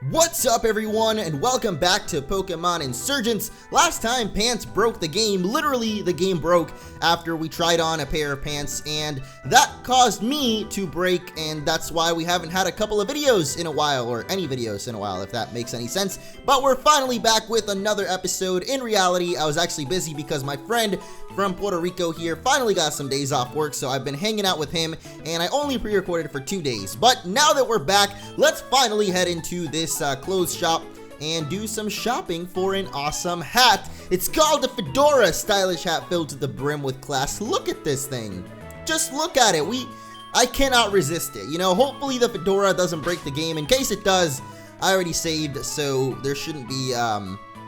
What's up everyone, and welcome back to Pokémon Insurgence. Last time pants broke the game. Literally the game broke after we tried on a pair of pants, and that caused me to break, and that's why we haven't had a couple of videos in a while, or any videos in a while, if that makes any sense. But we're finally back with another episode. In reality, I was actually busy because my friend from Puerto Rico here finally got some days off work, so I've been hanging out with him, and I only pre-recorded for 2 days. But now that we're back, let's finally head into this clothes shop and do some shopping for an awesome hat. It's called the Fedora, stylish hat filled to the brim with class. Look at this thing. Just look at it. I cannot resist it. You know, hopefully the Fedora doesn't break the game. In case it does, I already saved, so there shouldn't be,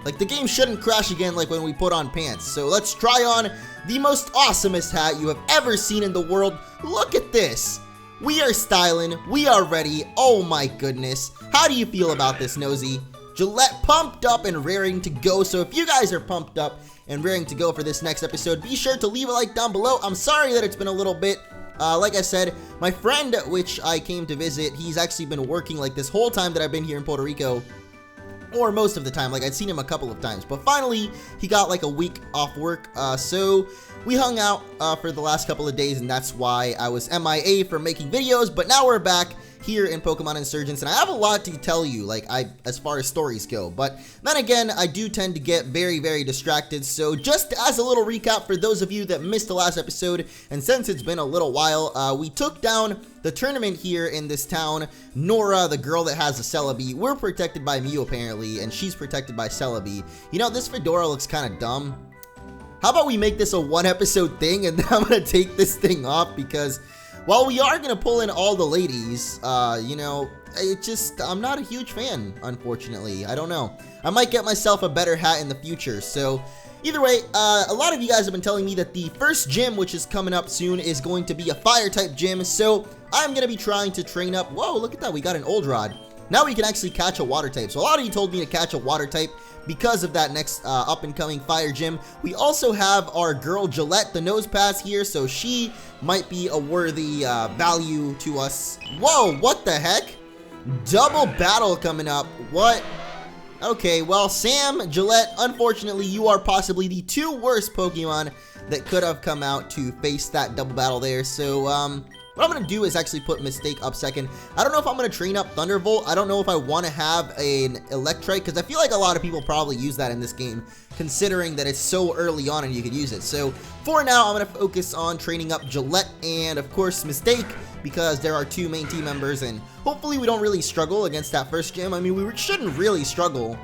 like, the game shouldn't crash again like when we put on pants. So let's try on the most awesomest hat you have ever seen in the world. Look at this. We are styling, we are ready. Oh my goodness. How do you feel about this, Nosy? Gillette pumped up and raring to go. So if you guys are pumped up and raring to go for this next episode, be sure to leave a like down below. I'm sorry that it's been a little bit, like I said, my friend, which I came to visit, he's actually been working like this whole time that I've been here in Puerto Rico. Or most of the time, like I'd seen him a couple of times, but finally he got like a week off work, so we hung out for the last couple of days, and that's why I was MIA from making videos. But now we're back here in Pokemon Insurgence, and I have a lot to tell you, like as far as stories go. But then again, I do tend to get very distracted. So just as a little recap for those of you that missed the last episode, and since it's been a little while, we took down the tournament here in this town. Nora, the girl that has a Celebi, we're protected by Mew apparently, and she's protected by Celebi. You know, this Fedora looks kind of dumb. How about we make this a one episode thing, and then I'm gonna take this thing off, because while we are gonna pull in all the ladies, you know, I'm not a huge fan, unfortunately. I don't know. I might get myself a better hat in the future. So either way, a lot of you guys have been telling me that the first gym, which is coming up soon, is going to be a fire type gym. So I'm gonna be trying to train up. Whoa, look at that, we got an old rod. Now we can actually catch a water type. So a lot of you told me to catch a water type because of that next up and coming fire gym. We also have our girl Gillette, the nose pass here, so she might be a worthy value to us. Whoa, what the heck? Double battle coming up. What? Okay, well, Sam, Gillette, unfortunately you are possibly the two worst Pokemon that could have come out to face that double battle there. So what I'm going to do is actually put Mistake up second. I don't know if I'm going to train up Thunderbolt. I don't know if I want to have an Electrike, because I feel like a lot of people probably use that in this game, considering that it's so early on and you could use it. So for now, I'm going to focus on training up Gillette and, of course, Mistake, because there are two main team members, and hopefully we don't really struggle against that first gym. I mean, we shouldn't really struggle.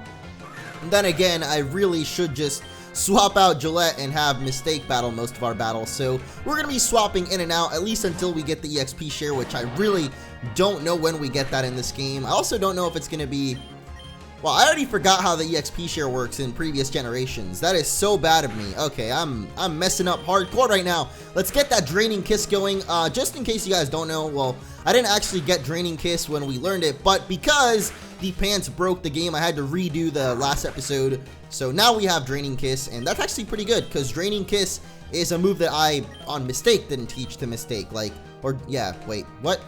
And then again, I really should just swap out Gillette and have Mistake battle most of our battles. So we're going to be swapping in and out, at least until we get the EXP share, which I really don't know when we get that in this game. I also don't know if it's going to be, well, I already forgot how the EXP share works in previous generations. That is so bad of me. Okay, I'm messing up hardcore right now. Let's get that Draining Kiss going. Just in case you guys don't know, well, I didn't actually get Draining Kiss when we learned it, but because the pants broke the game, I had to redo the last episode. So now we have Draining Kiss, and that's actually pretty good, because Draining Kiss is a move that I, on mistake, didn't teach to Mistake. Like, or, yeah, wait, what?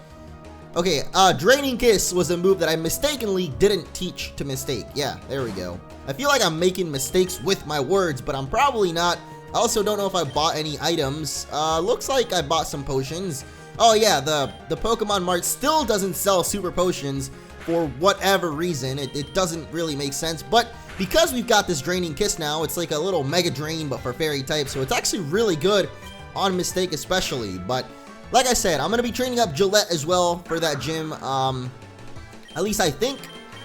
Okay, Draining Kiss was a move that I mistakenly didn't teach to Mistake. Yeah, there we go. I feel like I'm making mistakes with my words, but I'm probably not. I also don't know if I bought any items. Looks like I bought some potions. Oh yeah, the Pokemon Mart still doesn't sell super potions for whatever reason. It doesn't really make sense, but because we've got this Draining Kiss now, it's like a little Mega Drain, but for Fairy type, so it's actually really good on Mistake especially. But like I said, I'm going to be training up Gillette as well for that gym. At least I think.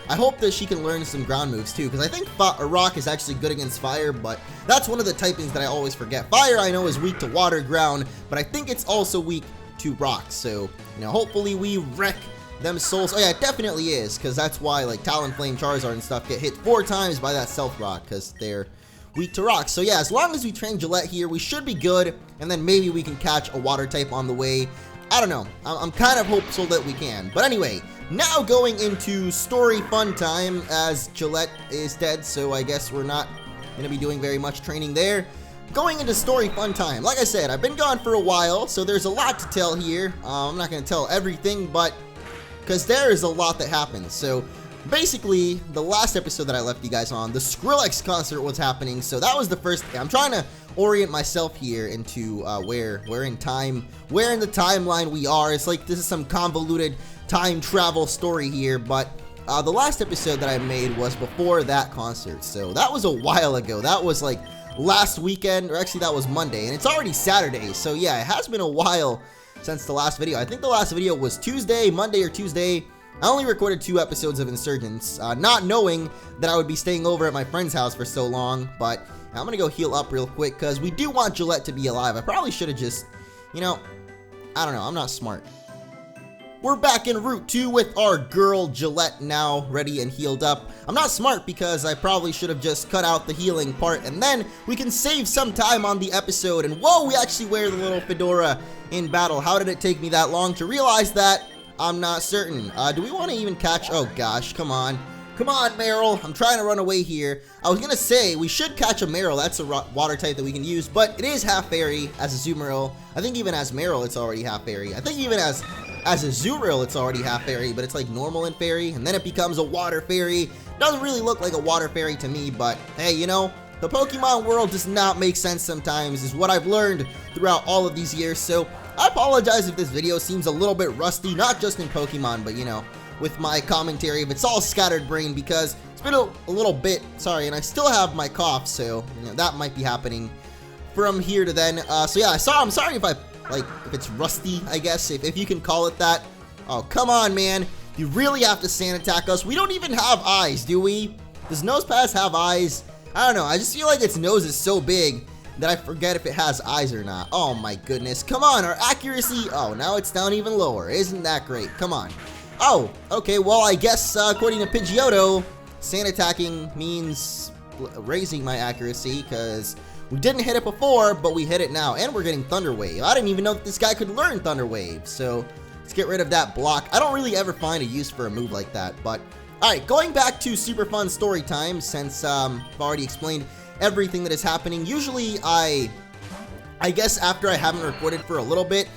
I hope that she can learn some ground moves too, because I think Rock is actually good against Fire, but that's one of the typings that I always forget. Fire I know is weak to Water, Ground, but I think it's also weak to Rock. So, you know, hopefully we wreck them souls. Oh yeah, it definitely is, because that's why like Talonflame, Charizard and stuff get hit 4 times by that Stealth Rock, because they're weak to rock. So yeah, as long as we train Gillette here, we should be good, and then maybe we can catch a water type on the way. I don't know. I'm kind of hopeful that we can. But anyway, now going into story fun time, as Gillette is dead, so I guess we're not going to be doing very much training there. Going into story fun time. Like I said, I've been gone for a while, so there's a lot to tell here. I'm not going to tell everything, but because there is a lot that happens. So basically, the last episode that I left you guys on, the Skrillex concert was happening, so that was the first thing. I'm trying to orient myself here into where in the timeline we are. It's like this is some convoluted time travel story here, but the last episode that I made was before that concert, so that was a while ago. That was like last weekend, or actually that was Monday, and it's already Saturday, so yeah, it has been a while since the last video. I think the last video was Monday or Tuesday. I only recorded 2 episodes of Insurgence, not knowing that I would be staying over at my friend's house for so long, but I'm gonna go heal up real quick, because we do want Gillette to be alive. I probably should have just, you know, I don't know, I'm not smart. We're back in Route 2 with our girl Gillette now ready and healed up. I'm not smart because I probably should have just cut out the healing part, and then we can save some time on the episode. And whoa, we actually wear the little Fedora in battle. How did it take me that long to realize that? I'm not certain. Do we want to even catch? Oh gosh, come on. Come on, Meryl. I'm trying to run away here. I was gonna say we should catch a Meryl. That's a water type that we can use, but it is half fairy as a Azumarill. I think even as Meryl, it's already half fairy. I think even as a Azurill, it's already half fairy, but it's like normal and fairy, and then it becomes a water fairy. Doesn't really look like a water fairy to me, but hey, you know, the Pokemon world does not make sense sometimes, is what I've learned throughout all of these years. So I apologize if this video seems a little bit rusty, not just in Pokemon, but you know, with my commentary, if it's all scattered brain, because it's been a little bit, sorry, and I still have my cough, so you know, that might be happening from here to then. So yeah, I'm sorry if if it's rusty, I guess, if you can call it that. Oh, come on, man. You really have to sand attack us. We don't even have eyes, do we? Does Nosepass have eyes? I don't know. I just feel like its nose is so big that I forget if it has eyes or not. Oh my goodness. Come on, our accuracy. Oh, now it's down even lower. Isn't that great? Come on. Oh, okay. Well, I guess according to Pidgeotto, sand attacking means raising my accuracy, because we didn't hit it before, but we hit it now, and we're getting Thunder Wave. I didn't even know that this guy could learn Thunder Wave, so let's get rid of that block. I don't really ever find a use for a move like that, but alright, going back to super fun story time, since I've already explained everything that is happening. Usually I guess after I haven't recorded for a little bit,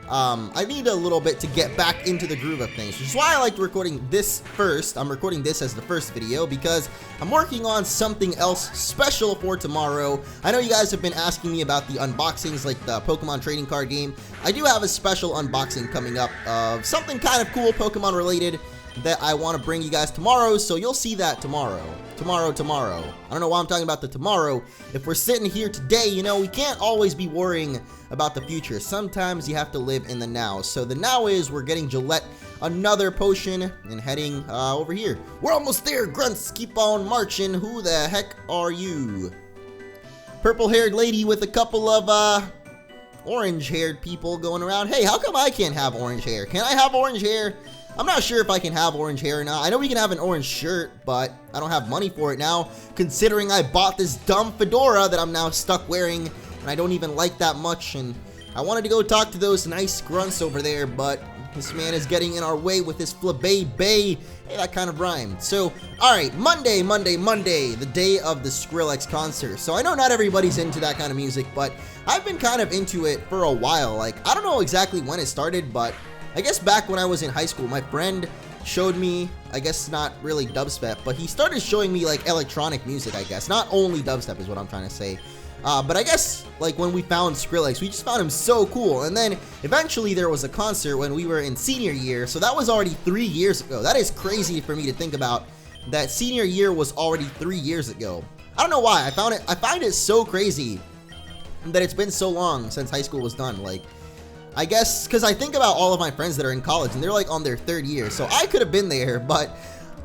I need a little bit to get back into the groove of things, which is why I like recording this first. I'm recording this as the first video because I'm working on something else special for tomorrow. I know you guys have been asking me about the unboxings, like the Pokemon trading card game. I do have a special unboxing coming up of something kind of cool Pokemon related that I want to bring you guys tomorrow, so you'll see that tomorrow. Tomorrow. I don't know why I'm talking about the tomorrow. If we're sitting here today, you know, we can't always be worrying about the future. Sometimes you have to live in the now. So the now is we're getting Gillette another potion and heading over here. We're almost there, grunts. Keep on marching. Who the heck are you? Purple-haired lady with a couple of orange-haired people going around. Hey, how come I can't have orange hair? Can I have orange hair? I'm not sure if I can have orange hair or not. I know we can have an orange shirt, but I don't have money for it now, considering I bought this dumb fedora that I'm now stuck wearing, and I don't even like that much, and I wanted to go talk to those nice grunts over there, but this man is getting in our way with his flabé bay. Hey, that kind of rhymed. So, alright, Monday, the day of the Skrillex concert. So I know not everybody's into that kind of music, but I've been kind of into it for a while. Like, I don't know exactly when it started, but I guess back when I was in high school, my friend showed me, I guess not really dubstep, but he started showing me like electronic music, I guess. Not only dubstep is what I'm trying to say. But I guess like when we found Skrillex, we just found him so cool. And then eventually there was a concert when we were in senior year. So that was already 3 years ago. That is crazy for me to think about. That senior year was already 3 years ago. I don't know why. I find it so crazy that it's been so long since high school was done. Like, I guess because I think about all of my friends that are in college and they're like on their 3rd year, so I could have been there, but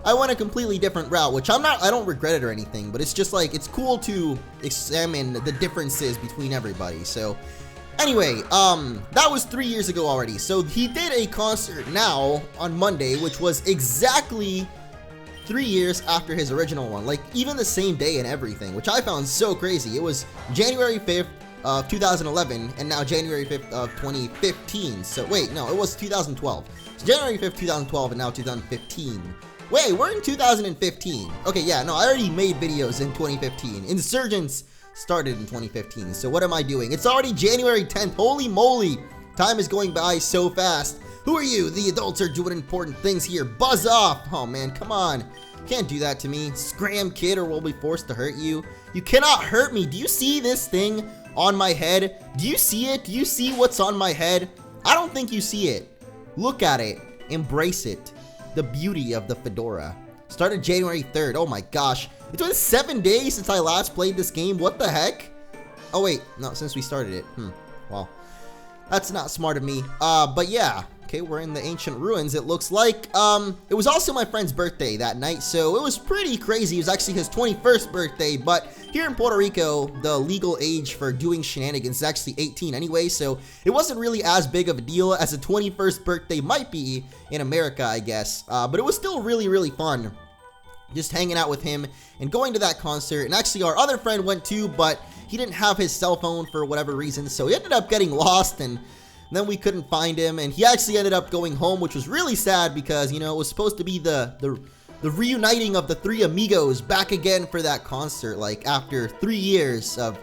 I went a completely different route, which I don't regret it or anything, but it's just like, it's cool to examine the differences between everybody. So anyway, that was 3 years ago already. So he did a concert now on Monday, which was exactly 3 years after his original one, like even the same day and everything, which I found so crazy. It was January 5th of 2011, and now January 5th of 2015. So wait, no, it was 2012. So January 5th, 2012, and now 2015. Wait, we're in 2015. Okay, yeah, no, I already made videos in 2015. Insurgence started in 2015. So what am I doing? It's already January 10th. Holy moly, time is going by so fast. Who are you? The adults are doing important things here. Buzz off. Oh man, come on. Can't do that to me. Scram, kid, or we'll be forced to hurt you. You cannot hurt me. Do you see this thing on my head? Do you see it? Do you see what's on my head? I don't think you see it. Look at it. Embrace it. The beauty of the Fedora. Started January 3rd. Oh my gosh. It's been 7 days since I last played this game. What the heck? Oh wait, no, since we started it. Well, that's not smart of me. But yeah. Okay, we're in the ancient ruins, it looks like. It was also my friend's birthday that night, so it was pretty crazy. It was actually his 21st birthday, but here in Puerto Rico, the legal age for doing shenanigans is actually 18 anyway, so it wasn't really as big of a deal as a 21st birthday might be in America, I guess. But it was still really, really fun. Just hanging out with him and going to that concert. And actually our other friend went too, but he didn't have his cell phone for whatever reason, so he ended up getting lost, and then we couldn't find him, and he actually ended up going home, which was really sad because, you know, it was supposed to be the reuniting of the three amigos back again for that concert, like after 3 years of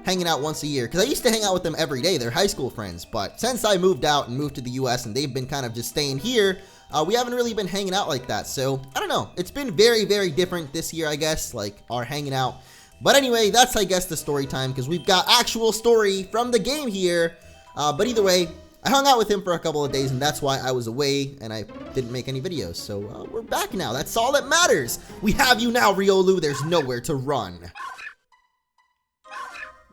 hanging out once a year. Because I used to hang out with them every day. They're high school friends, but since I moved out and moved to the US and they've been kind of just staying here, we haven't really been hanging out like that. So I don't know. It's been very, very different this year, I guess, like our hanging out. But anyway, that's, I guess, the story time because we've got actual story from the game here. But either way, I hung out with him for a couple of days, and that's why I was away, and I didn't make any videos. So, we're back now. That's all that matters. We have you now, Riolu. There's nowhere to run.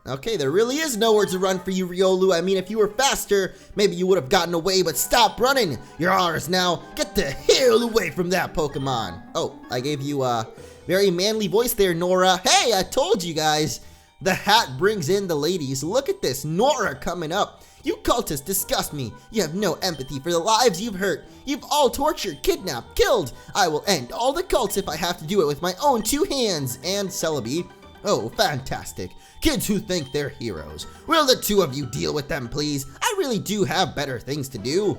Okay, there really is nowhere to run for you, Riolu. I mean, if you were faster, maybe you would have gotten away, but stop running. You're ours now. Get the hell away from that Pokemon. Oh, I gave you a very manly voice there, Nora. Hey, I told you guys. The hat brings in the ladies. Look at this, Nora coming up. You cultists disgust me. You have no empathy for the lives you've hurt. You've all tortured, kidnapped, killed. I will end all the cults if I have to do it with my own 2 hands. And Celebi. Oh, fantastic. Kids who think they're heroes. Will the 2 of you deal with them, please? I really do have better things to do.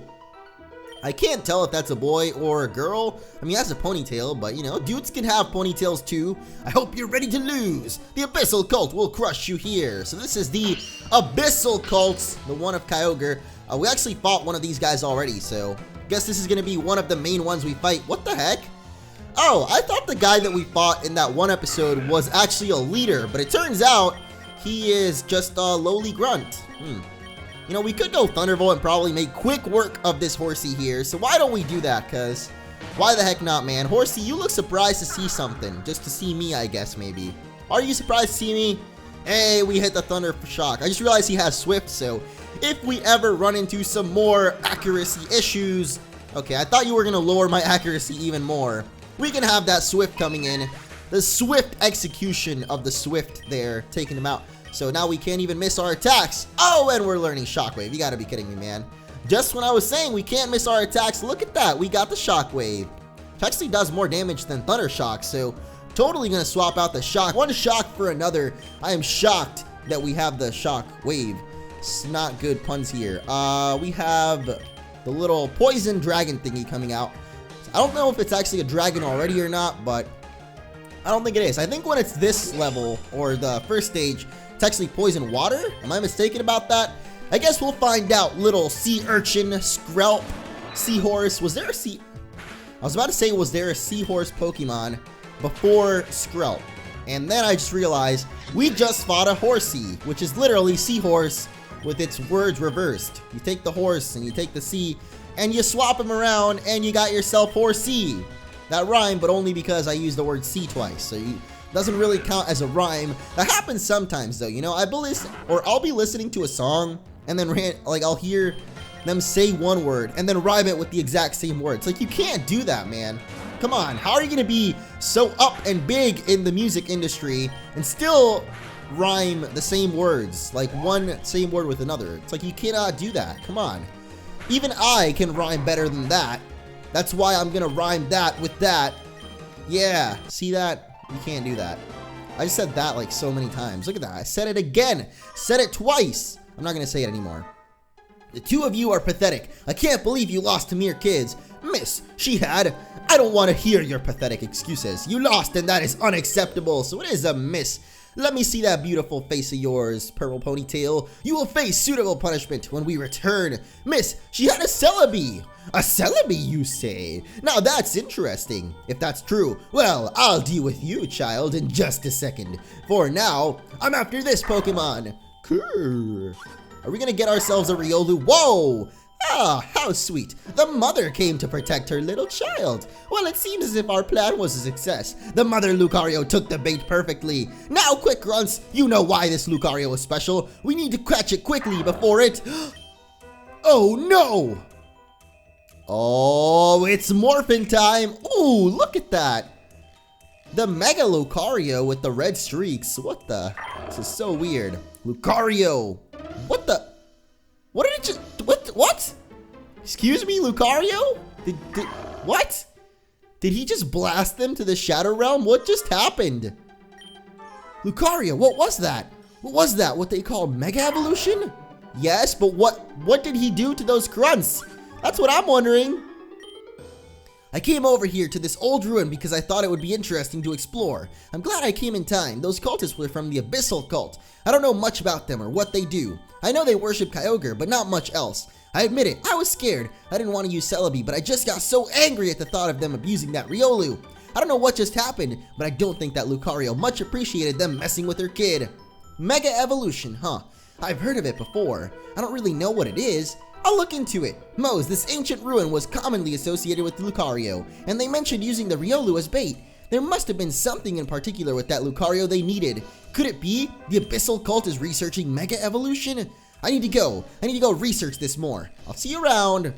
I can't tell if that's a boy or a girl. I mean, that's a ponytail, but you know, dudes can have ponytails too. I hope you're ready to lose. The Abyssal cult will crush you here. So this is the Abyssal cults, the one of Kyogre. We actually fought one of these guys already, so I guess this is going to be one of the main ones we fight. What the heck? Oh, I thought the guy that we fought in that one episode was actually a leader, but it turns out he is just a lowly grunt. You know, we could go Thunderbolt and probably make quick work of this Horsey here. So why don't we do that? Because why the heck not, man? Horsey, you look surprised to see something. Just to see me, I guess, maybe. Are you surprised to see me? Hey, we hit the Thunder Shock. I just realized he has Swift, so if we ever run into some more accuracy issues... Okay, I thought you were going to lower my accuracy even more. We can have that Swift coming in. The swift execution of the Swift there, taking him out. So now we can't even miss our attacks. Oh, and we're learning Shockwave. You gotta be kidding me, man. Just when I was saying we can't miss our attacks, look at that. We got the Shockwave. It actually does more damage than Thunder Shock, so totally gonna swap out the Shock. One Shock for another. I am shocked that we have the Shockwave. It's not good puns here. We have the little Poison Dragon thingy coming out. I don't know if it's actually a dragon already or not, but I don't think it is. I think when it's this level, or the first stage, it's actually poison water? Am I mistaken about that? I guess we'll find out, little sea urchin, Skrelp, seahorse. Was there a sea... I was about to say, was there a seahorse Pokemon before Skrelp? And then I just realized, we just fought a Horsey, which is literally seahorse with its words reversed. You take the horse and you take the sea, and you swap them around, and you got yourself Horsey. That rhymed, but only because I used the word sea twice, so you... doesn't really count as a rhyme. That happens sometimes though, you know. I'll be listening to a song and then I'll hear them say one word and then rhyme it with the exact same words. Like, you can't do that, man. Come on, how are you gonna be so up and big in the music industry and still rhyme the same words, like one same word with another? It's like, you cannot do that. Come on. Even I can rhyme better than that. That's why I'm gonna rhyme that with that. Yeah, see that? You can't do that. I just said that like so many times. Look at that. I said it again. Said it twice. I'm not going to say it anymore. The 2 of you are pathetic. I can't believe you lost to mere kids. Miss, she had. I don't want to hear your pathetic excuses. You lost and that is unacceptable. So it is a miss. Let me see that beautiful face of yours, Purple Ponytail. You will face suitable punishment when we return. Miss, she had a Celebi. A Celebi, you say? Now that's interesting. If that's true, well, I'll deal with you, child, in just a second. For now, I'm after this Pokemon. Cool. Are we gonna get ourselves a Riolu? Whoa! Ah, how sweet. The mother came to protect her little child. Well, it seems as if our plan was a success. The mother Lucario took the bait perfectly. Now, quick, Grunts, you know why this Lucario is special. We need to catch it quickly before it... Oh, no! Oh, it's morphin time. Ooh, look at that. The Mega Lucario with the red streaks. What the? This is so weird. Lucario. What the? What did it just... What? Excuse me, Lucario? What? Did he just blast them to the Shadow Realm? What just happened? Lucario, what was that? What was that? What they call Mega Evolution? Yes, but what did he do to those grunts? That's what I'm wondering. I came over here to this old ruin because I thought it would be interesting to explore. I'm glad I came in time. Those cultists were from the Abyssal cult. I don't know much about them or what they do. I know they worship Kyogre, but not much else. I admit it, I was scared. I didn't want to use Celebi, but I just got so angry at the thought of them abusing that Riolu. I don't know what just happened, but I don't think that Lucario much appreciated them messing with her kid. Mega Evolution, huh? I've heard of it before. I don't really know what it is. I'll look into it. Mose, this ancient ruin was commonly associated with Lucario, and they mentioned using the Riolu as bait. There must have been something in particular with that Lucario they needed. Could it be the Abyssal cult is researching Mega Evolution? I need to go research this more. I'll see you around.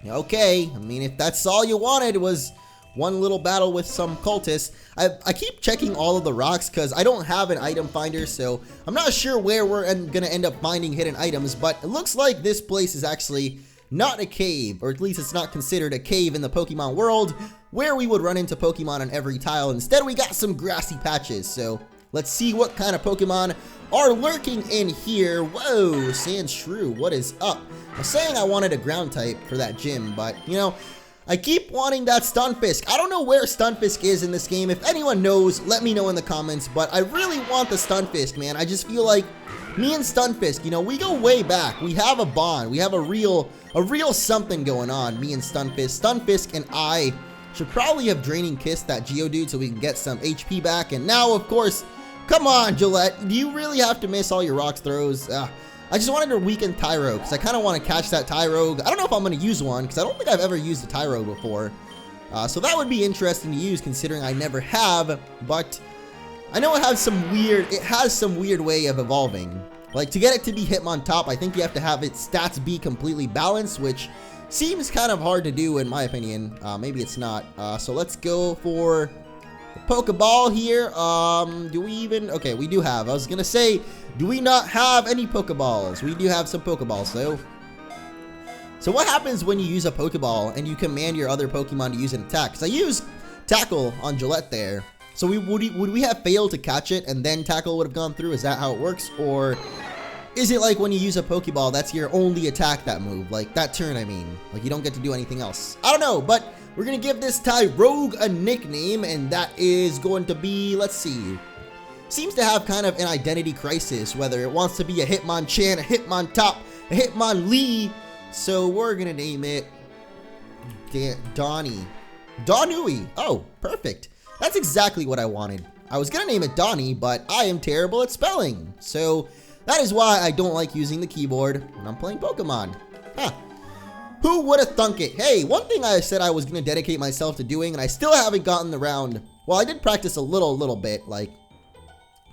Okay, I mean, if that's all you wanted was one little battle with some cultists. I keep checking all of the rocks because I don't have an item finder, so I'm not sure where we're gonna end up finding hidden items, but it looks like this place is actually not a cave, or at least it's not considered a cave in the Pokemon world, where we would run into Pokemon on every tile. Instead, we got some grassy patches, so let's see what kind of Pokemon are lurking in here. Whoa, Sandshrew, what is up? I was saying I wanted a ground type for that gym, but, you know, I keep wanting that Stunfisk. I don't know where Stunfisk is in this game. If anyone knows, let me know in the comments, but I really want the Stunfisk, man. I just feel like me and Stunfisk, you know, we go way back. We have a bond. We have a real something going on, me and Stunfisk. Stunfisk and I should probably have Draining Kiss that Geodude so we can get some HP back. And now, of course, come on, Gillette. Do you really have to miss all your rocks throws? I just wanted to weaken Tyrogue because I kind of want to catch that Tyrogue. I don't know if I'm going to use one because I don't think I've ever used a Tyrogue before. So that would be interesting to use considering I never have, but I know it has some weird way of evolving. Like, to get it to be Hitmontop, I think you have to have its stats be completely balanced, which seems kind of hard to do in my opinion. Maybe it's not. So let's go for the Pokeball here. Do we even... Okay, we do have. I was going to say, do we not have any Pokeballs? We do have some Pokeballs, though. So what happens when you use a Pokeball and you command your other Pokemon to use an attack? Because I used Tackle on Gillette there. So would we have failed to catch it and then Tackle would have gone through? Is that how it works? Or is it like when you use a Pokeball, that's your only attack that move? Like, that turn, I mean. Like, you don't get to do anything else. I don't know, but we're going to give this Tyrogue a nickname, and that is going to be, let's see. Seems to have kind of an identity crisis, whether it wants to be a Hitmonchan, a Hitmontop, a Hitmonlee. So we're going to name it Donnie. Donui. Oh, perfect. That's exactly what I wanted. I was going to name it Donnie, but I am terrible at spelling. So that is why I don't like using the keyboard when I'm playing Pokemon. Huh. Who would have thunk it? Hey, one thing I said I was going to dedicate myself to doing, and I still haven't gotten around. Well, I did practice a little bit. Like,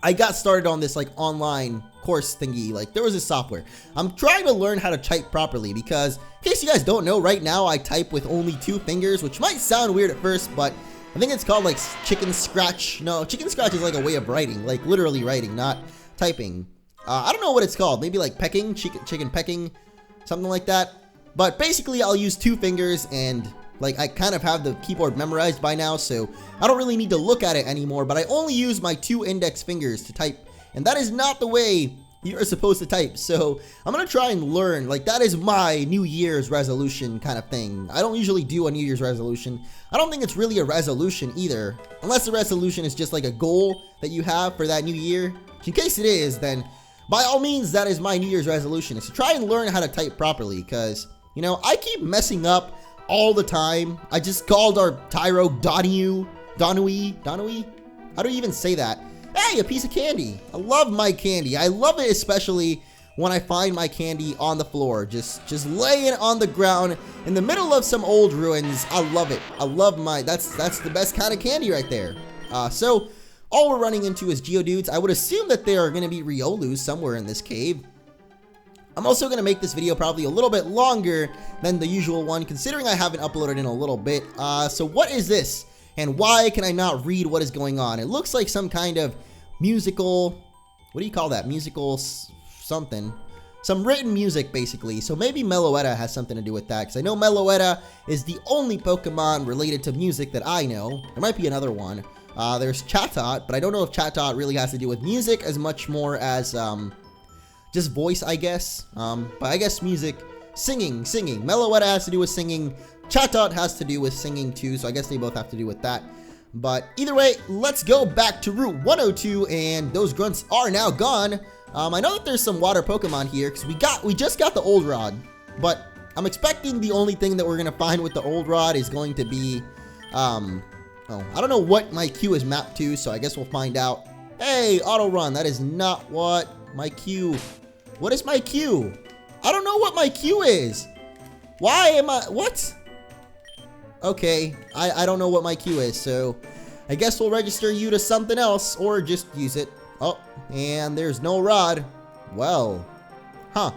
I got started on this, like, online course thingy. Like, there was this software. I'm trying to learn how to type properly because, in case you guys don't know, right now I type with only 2 fingers, which might sound weird at first, but I think it's called, like, chicken scratch. No, chicken scratch is like a way of writing, like literally writing, not typing. I don't know what it's called. Maybe like pecking, chicken pecking, something like that. But basically, I'll use 2 fingers, and like I kind of have the keyboard memorized by now, so I don't really need to look at it anymore. But I only use my 2 index fingers to type, and that is not the way you're supposed to type. So I'm gonna try and learn. Like, that is my New Year's resolution kind of thing. I don't usually do a New Year's resolution. I don't think it's really a resolution either, unless the resolution is just like a goal that you have for that new year. In case it is, then by all means, that is my New Year's resolution, is to try and learn how to type properly, because, you know, I keep messing up all the time. I just called our Tyro Donui. How do you even say that? Hey, a piece of candy. I love my candy. I love it, especially when I find my candy on the floor, just laying on the ground in the middle of some old ruins. I love it. I love that's the best kind of candy right there. So all we're running into is Geodudes. I would assume that there are going to be Riolus somewhere in this cave. I'm also going to make this video probably a little bit longer than the usual one, considering I haven't uploaded in a little bit. So what is this? And why can I not read what is going on? It looks like some kind of musical, what do you call that? Musical something. Some written music, basically. So maybe Meloetta has something to do with that, because I know Meloetta is the only Pokemon related to music that I know. There might be another one. There's Chatot, but I don't know if Chatot really has to do with music as much more as just voice, I guess. But I guess music, singing. Meloetta has to do with singing. Chatot has to do with singing too, so I guess they both have to do with that. But either way, let's go back to Route 102, and those grunts are now gone. I know that there's some water Pokemon here, because we just got the old rod, but I'm expecting the only thing that we're gonna find with the old rod is going to be, I don't know what my Q is mapped to, so I guess we'll find out. Hey, auto run, that is not what my Q. What is my Q? I don't know what my Q is. Why am I, what? Okay, I don't know what my Q is, so I guess we'll register you to something else, or just use it. Oh, and there's no rod. Well, huh.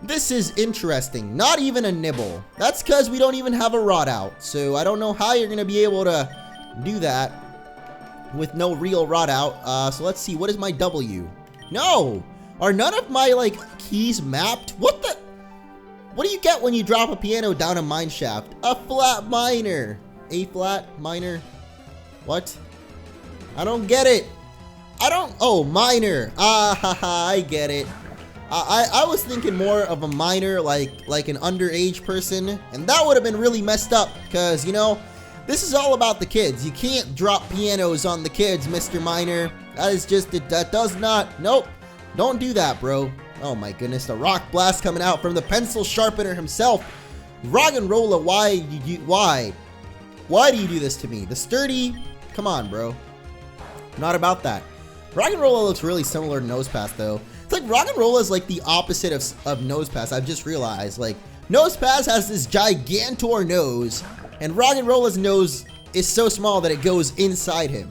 This is interesting. Not even a nibble. That's because we don't even have a rod out, so I don't know how you're going to be able to do that with no real rod out. So let's see, what is my W? No! Are none of my, like, keys mapped? What the? What do you get when you drop a piano down a mine shaft? A flat minor. A flat minor. What? I don't get it. Oh, minor. I get it. I was thinking more of a minor, like an underage person, and that would have been really messed up, because, you know, this is all about the kids. You can't drop pianos on the kids, Mr. Minor. That is just, that does not, nope. Don't do that, bro. Oh my goodness, the rock blast coming out from the pencil sharpener himself. Roggenrola, why do you do this to me? The sturdy, come on, bro. Not about that. Roggenrola looks really similar to Nosepass, though. It's like Roggenrola is like the opposite of Nosepass. I've just realized, like, Nosepass has this gigantor nose, and Roggenrola's nose is so small that it goes inside him.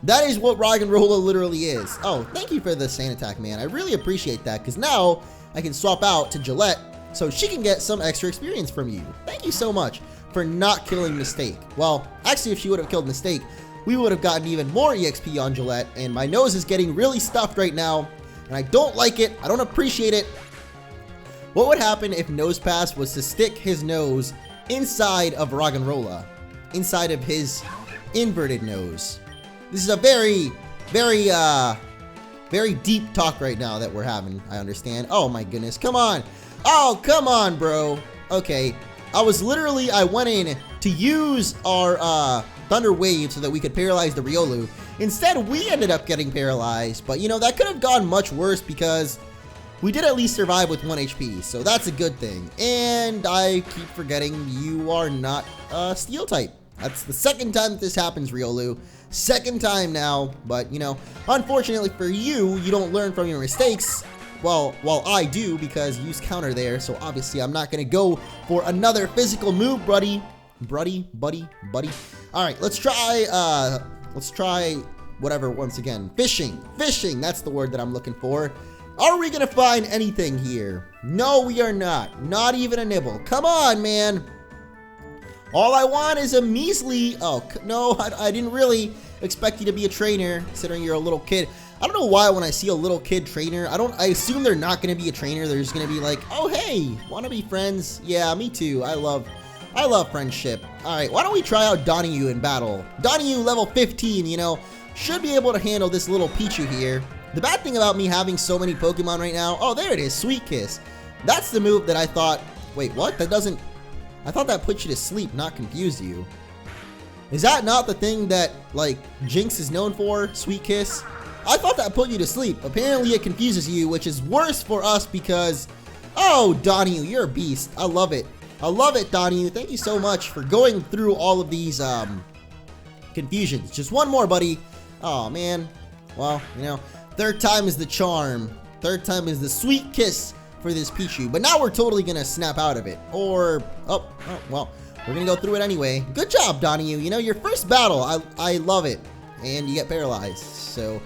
That is what Roggenrola literally is. Oh, thank you for the sand attack, man. I really appreciate that, because now I can swap out to Gillette so she can get some extra experience from you. Thank you so much for not killing Mistake. Well, actually, if she would have killed Mistake, we would have gotten even more EXP on Gillette, and my nose is getting really stuffed right now, and I don't like it. I don't appreciate it. What would happen if Nosepass was to stick his nose inside of Roggenrola? Inside of his inverted nose? This is a very, very, very deep talk right now that we're having, I understand. Oh my goodness, come on. Oh, come on, bro. Okay, I went in to use our, Thunder Wave so that we could paralyze the Riolu. Instead, we ended up getting paralyzed, but you know, that could have gone much worse because we did at least survive with 1 HP, so that's a good thing. And I keep forgetting you are not Steel type. That's the second time that this happens, Riolu. Second time now, but you know, unfortunately for you, you don't learn from your mistakes. Well, I do, because you use counter there, so obviously I'm not gonna go for another physical move, buddy. Buddy. Alright, let's try whatever once again. Fishing, that's the word that I'm looking for. Are we gonna find anything here? No, we are not. Not even a nibble. Come on, man. All I want is a measly, oh, no, I didn't really expect you to be a trainer, considering you're a little kid. I don't know why when I see a little kid trainer, I assume they're not going to be a trainer. They're just going to be like, oh, hey, want to be friends? Yeah, me too. I love friendship. All right, why don't we try out Donahue in battle? Donahue level 15, you know, should be able to handle this little Pichu here. The bad thing about me having so many Pokemon right now, oh, there it is, Sweet Kiss. That's the move that I thought, wait, what? That doesn't, I thought that put you to sleep, not confuse you. Is that not the thing that, like, Jinx is known for, Sweet Kiss? I thought that put you to sleep. Apparently it confuses you, which is worse for us because, oh, Donnie, you're a beast. I love it. I love it, Donnie. Thank you so much for going through all of these, confusions. Just one more, buddy. Oh, man. Well, you know, third time is the charm. Third time is the sweet kiss for this Pichu. But now we're totally gonna snap out of it. Or, oh well, we're gonna go through it anyway. Good job, Donnie. You know, your first battle, I love it. And you get paralyzed. So,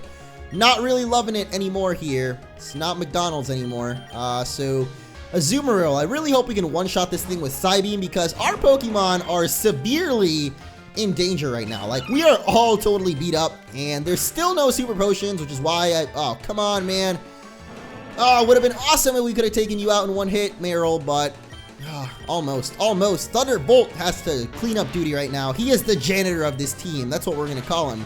not really loving it anymore here. It's not McDonald's anymore. So, Azumarill, I really hope we can one-shot this thing with Psybeam because our Pokemon are severely in danger right now. Like, we are all totally beat up, and there's still no super potions, which is why oh, come on, man. Oh, it would have been awesome if we could have taken you out in one hit, Marill, but almost. Thunderbolt has to clean up duty right now. He is the janitor of this team. That's what we're going to call him.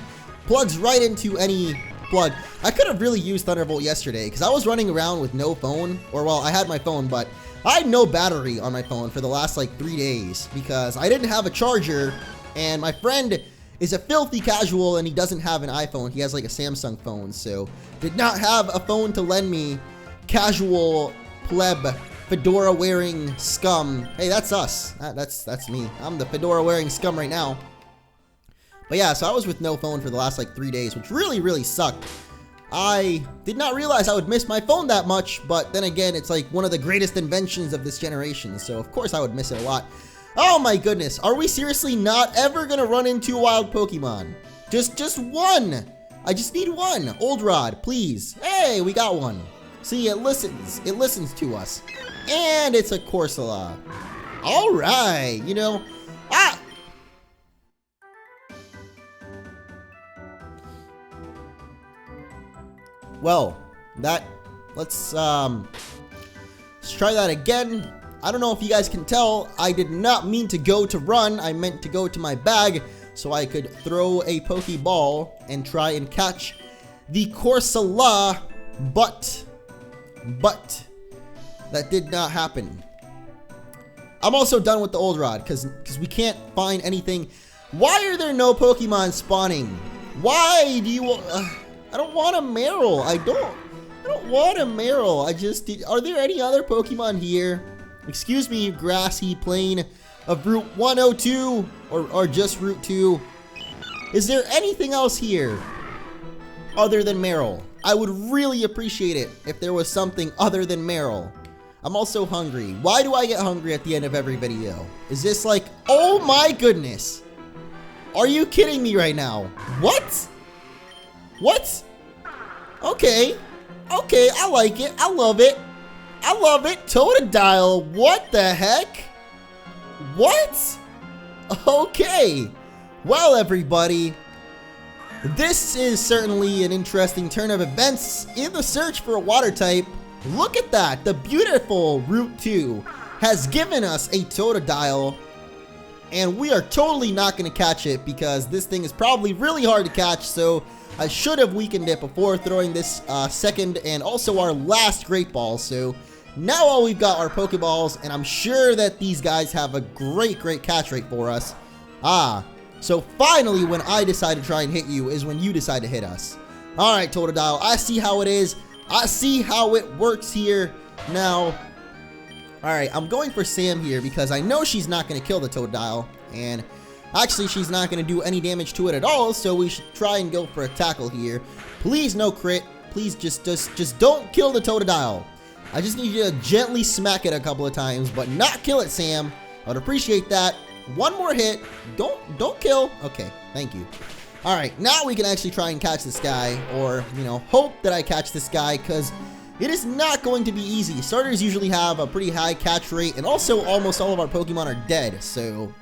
Plugs right into any plug. I could have really used Thunderbolt yesterday because I was running around with no phone, or well, I had my phone, but I had no battery on my phone for the last like 3 days because I didn't have a charger. And my friend is a filthy casual and he doesn't have an iPhone. He has like a Samsung phone, so did not have a phone to lend me. Casual pleb, fedora wearing scum. Hey, that's us. That's me. I'm the fedora wearing scum right now. But yeah, so I was with no phone for the last like 3 days, which really sucked. I did not realize I would miss my phone that much, but then again, it's like one of the greatest inventions of this generation, so of course I would miss it a lot. Oh my goodness, are we seriously not ever gonna run into a wild Pokemon? Just one! I just need one! Old Rod, please. Hey, we got one. See, it listens to us. And it's a Corsola. Alright, you know, well, let's try that again. I don't know if you guys can tell, I did not mean to go to run, I meant to go to my bag so I could throw a Pokeball and try and catch the Corsola, but that did not happen. I'm also done with the Old Rod because we can't find anything. Why are there no Pokemon spawning? Why do you, I don't want a Marill, I don't want a Marill, are there any other Pokemon here? Excuse me, grassy plain of Route 102, or just Route 2. Is there anything else here other than Marill? I would really appreciate it if there was something other than Marill. I'm also hungry. Why do I get hungry at the end of every video? Is this like, oh my goodness. Are you kidding me right now? What? What? Okay, I like it, I love it. I love it. Totodile. What the heck? What? Okay. Well, everybody, this is certainly an interesting turn of events in the search for a water type. Look at that. The beautiful Route 2 has given us a Totodile, and we are totally not going to catch it because this thing is probably really hard to catch, so I should have weakened it before throwing this second and also our last Great Ball. So now all we've got are Pokeballs, and I'm sure that these guys have a great catch rate for us. So finally when I decide to try and hit you is when you decide to hit us. Alright, Totodile, I see how it is. I see how it works here. Now, alright, I'm going for Sam here because I know she's not going to kill the Totodile, and actually she's not going to do any damage to it at all, so we should try and go for a tackle here. Please no crit. Please just don't kill the Totodile. I just need you to gently smack it a couple of times, but not kill it, Sam. I would appreciate that. One more hit. Don't kill. Okay, thank you. All right, now we can actually try and catch this guy, or, you know, hope that I catch this guy, because it is not going to be easy. Starters usually have a pretty high catch rate, and also almost all of our Pokemon are dead, so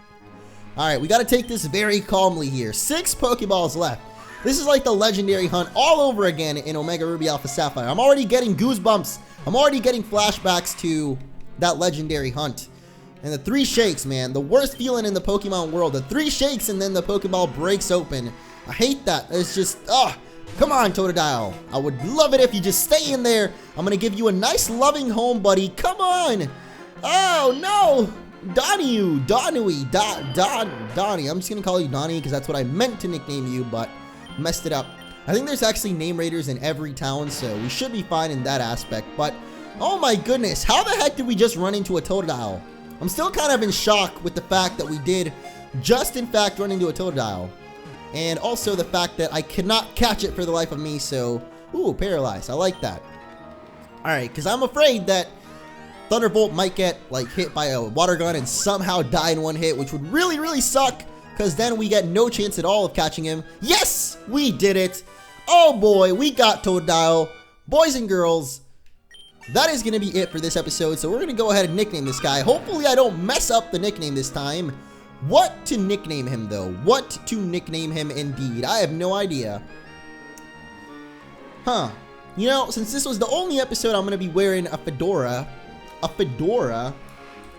all right, we got to take this very calmly here. 6 Pokeballs left. This is like the legendary hunt all over again in Omega Ruby Alpha Sapphire. I'm already getting goosebumps. I'm already getting flashbacks to that legendary hunt. And the 3 shakes, man. The worst feeling in the Pokemon world. The 3 shakes and then the Pokeball breaks open. I hate that. It's just, Come on, Totodile. I would love it if you just stay in there. I'm going to give you a nice loving home, buddy. Come on. Oh, no. Donnie. I'm just going to call you Donnie because that's what I meant to nickname you, but messed it up. I think there's actually name raiders in every town, so we should be fine in that aspect. But, oh my goodness, how the heck did we just run into a Totodile? I'm still kind of in shock with the fact that we did just, in fact, run into a Totodile. And also the fact that I cannot catch it for the life of me, so, ooh, paralyzed. I like that. Alright, because I'm afraid that Thunderbolt might get, like, hit by a water gun and somehow die in one hit, which would really, really suck, because then we get no chance at all of catching him. Yes! We did it! Oh boy, we got Totodile. Boys and girls, that is going to be it for this episode, so we're going to go ahead and nickname this guy. Hopefully I don't mess up the nickname this time. What to nickname him, though? What to nickname him, indeed? I have no idea. Huh. You know, since this was the only episode I'm going to be wearing a fedora,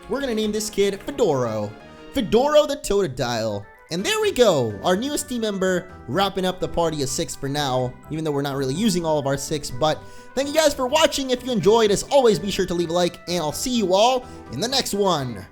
we're going to name this kid Fedoro. Fedoro the Totodile. And there we go, our newest team member, wrapping up the party of 6 for now, even though we're not really using all of our 6, but thank you guys for watching. If you enjoyed, as always, be sure to leave a like, and I'll see you all in the next one.